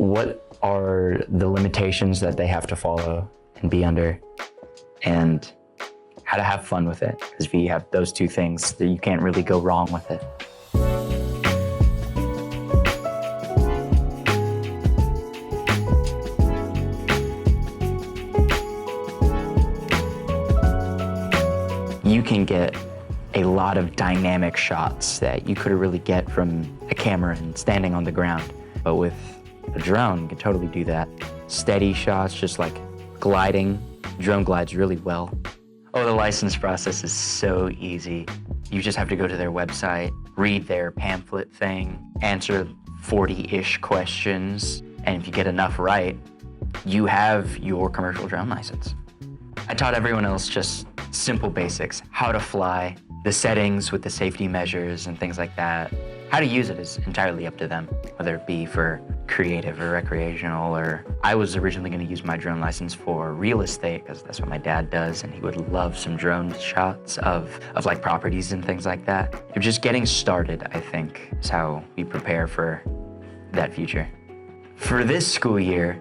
what are the limitations that they have to follow and be under, and how to have fun with it. Because if you have those two things, then you can't really go wrong with it. You can get a lot of dynamic shots that you couldn't really get from a camera and standing on the ground. But with a drone, you can totally do that. Steady shots, just like gliding. Drone glides really well. Oh, the license process is so easy. You just have to go to their website, read their pamphlet thing, answer 40-ish questions, and if you get enough right, you have your commercial drone license. I taught everyone else just simple basics, how to fly, the settings with the safety measures and things like that. How to use it is entirely up to them, whether it be for creative or recreational, or I was originally going to use my drone license for real estate because that's what my dad does, and he would love some drone shots of like properties and things like that. Just getting started, I think, is how we prepare for that future. For this school year,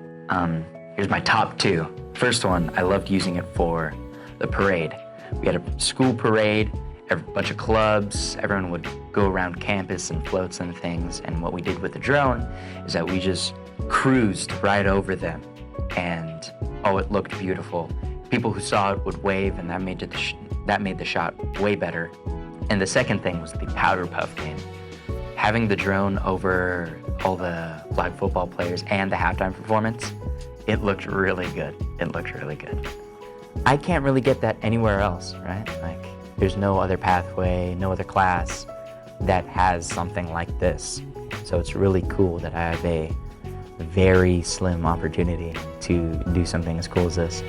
here's my top two. First one, I loved using it for the parade. We had a school parade, a bunch of clubs, everyone would go around campus and floats and things, and what we did with the drone is that we just cruised right over them, and oh, it looked beautiful. People who saw it would wave, and that made the shot way better. And the second thing was the powder puff game. Having the drone over all the flag football players and the halftime performance, it looked really good. It looked really good. I can't really get that anywhere else, right? Like, there's no other pathway, no other class that has something like this. So it's really cool that I have a very slim opportunity to do something as cool as this.